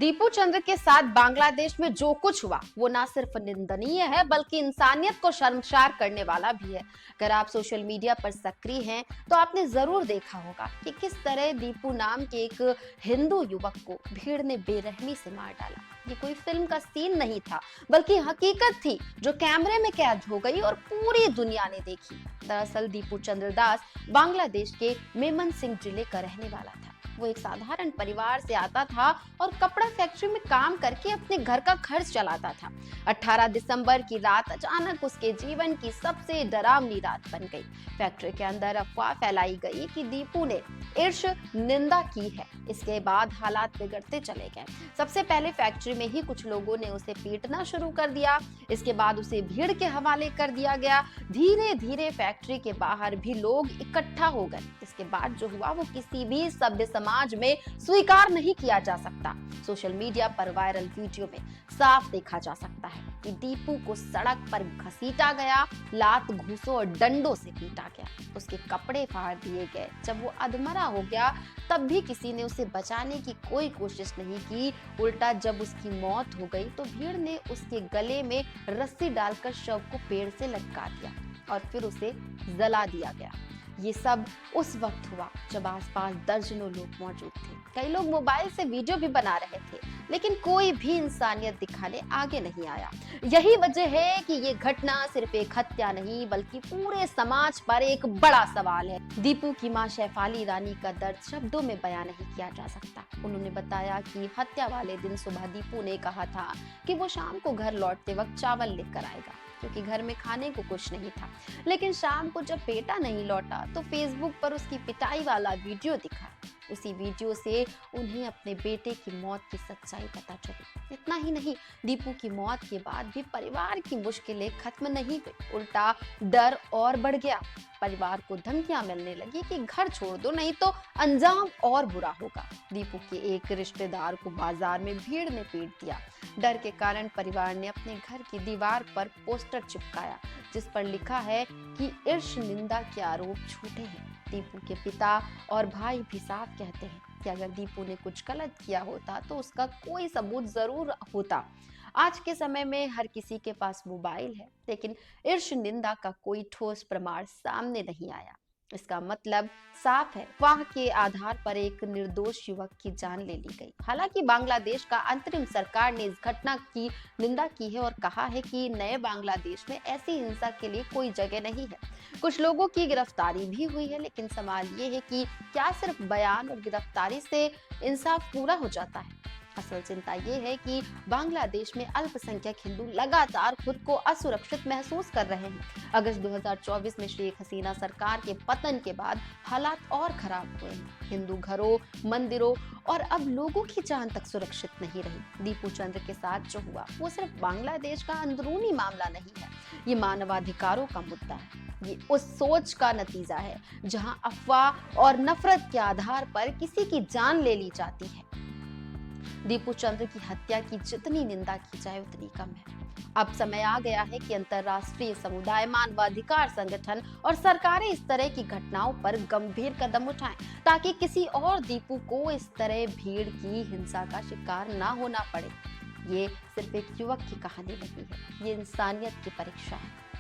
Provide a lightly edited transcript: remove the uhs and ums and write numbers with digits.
दीपू चंद्र के साथ बांग्लादेश में जो कुछ हुआ वो ना सिर्फ निंदनीय है बल्कि इंसानियत को शर्मसार करने वाला भी है। अगर आप सोशल मीडिया पर सक्रिय हैं तो आपने जरूर देखा होगा कि किस तरह दीपू नाम के एक हिंदू युवक को भीड़ ने बेरहमी से मार डाला। ये कोई फिल्म का सीन नहीं था बल्कि हकीकत थी जो कैमरे में कैद हो गई और पूरी दुनिया ने देखी। दरअसल दीपू चंद्र दास बांग्लादेश के मेमन सिंह जिले का रहने वाला था। वो एक साधारण परिवार से आता था और कपड़ा फैक्ट्री में काम करके अपने घर का खर्च चलाता था। 18 दिसंबर की रात अचानक उसके जीवन की सबसे डरावनी रात बन गई। फैक्ट्री के अंदर अफवाह फैलाई गई कि दीपू ने ईर्ष निंदा की है। इसके बाद हालात बिगड़ते चले गए। सबसे पहले फैक्ट्री में ही कुछ लोगों ने उसे पीटना शुरू कर दिया। इसके बाद उसे भीड़ के हवाले कर दिया गया। धीरे धीरे फैक्ट्री के बाहर भी लोग इकट्ठा हो गए। इसके बाद जो हुआ वो किसी भी सभ्य समाज में स्वीकार नहीं किया जा सकता। सोशल मीडिया पर वायरल वीडियो में साफ देखा जा सकता है कि दीपू को सड़क पर घसीटा गया, लात घूंसों और डंडों से पीटा गया, उसके कपड़े फाड़ दिए गए। जब वो अधमरा हो गया तब भी किसी ने उसे बचाने की कोई कोशिश नहीं की। उल्टा जब उसकी मौत हो गई तो भीड़ ने उसके गले में रस्सी डालकर शव को पेड़ से लटका दिया और फिर उसे जला दिया गया। ये सब उस वक्त हुआ जब आसपास दर्जनों लोग मौजूद थे। कई लोग मोबाइल से वीडियो भी बना रहे थे, लेकिन कोई भी इंसानियत दिखाने आगे नहीं आया। यही वजह है कि ये घटना सिर्फ एक हत्या नहीं बल्कि पूरे समाज पर एक बड़ा सवाल है। दीपू की मां शेफाली रानी का दर्द शब्दों में बयां नहीं किया जा सकता। उन्होंने बताया कि हत्या वाले दिन सुबह दीपू ने कहा था कि वो शाम को घर लौटते वक्त चावल लेकर आएगा, क्योंकि घर में खाने को कुछ नहीं था। लेकिन शाम को जब बेटा नहीं लौटा तो फेसबुक पर उसकी पिटाई वाला वीडियो दिखा। उसी वीडियो से उन्हें अपने बेटे की मौत की सच्चाई पता चली। इतना ही नहीं, दीपू की मौत के बाद भी परिवार की मुश्किलें खत्म नहीं हुई, उल्टा डर और बढ़ गया। परिवार को धमकियां मिलने लगी कि घर छोड़ दो नहीं तो अंजाम और बुरा होगा। दीपू के एक रिश्तेदार को बाजार में भीड़ ने पीट दिया। डर के कारण परिवार ने अपने घर की दीवार पर पोस्टर चिपकाया जिस पर लिखा है कि ईर्ष निंदा के आरोप झूठे हैं। दीपू के पिता और भाई भी साफ कहते हैं कि अगर दीपू ने कुछ गलत किया होता तो उसका कोई सबूत जरूर होता। आज के समय में हर किसी के पास मोबाइल है, लेकिन ईर्ष निंदा का कोई ठोस प्रमाण सामने नहीं आया। इसका मतलब साफ है, अफवाह के आधार पर एक निर्दोष युवक की जान ले ली गई। हालांकि बांग्लादेश का अंतरिम सरकार ने इस घटना की निंदा की है और कहा है कि नए बांग्लादेश में ऐसी हिंसा के लिए कोई जगह नहीं है। कुछ लोगों की गिरफ्तारी भी हुई है, लेकिन सवाल ये है कि क्या सिर्फ बयान और गिरफ्तारी से इंसाफ पूरा हो जाता है? असल चिंता ये है कि बांग्लादेश में अल्पसंख्यक हिंदू लगातार खुद को असुरक्षित महसूस कर रहे हैं। अगस्त 2024 में शेख हसीना सरकार के पतन के बाद हालात और खराब हुए हैं। हिंदू घरों, मंदिरों और अब लोगों की जान तक सुरक्षित नहीं रही। दीपू चंद्र के साथ जो हुआ वो सिर्फ बांग्लादेश का अंदरूनी मामला नहीं है, ये मानवाधिकारों का मुद्दा है। ये उस सोच का नतीजा है जहां अफवाह और नफरत के आधार पर किसी की जान ले ली जाती है। दीपू चंद्र की हत्या की जितनी निंदा की जाए उतनी कम है। अब समय आ गया है कि अंतर्राष्ट्रीय समुदाय, मानवाधिकार संगठन और सरकारें इस तरह की घटनाओं पर गंभीर कदम उठाएं ताकि किसी और दीपू को इस तरह भीड़ की हिंसा का शिकार ना होना पड़े। ये सिर्फ एक युवक की कहानी नहीं है, ये इंसानियत की परीक्षा है।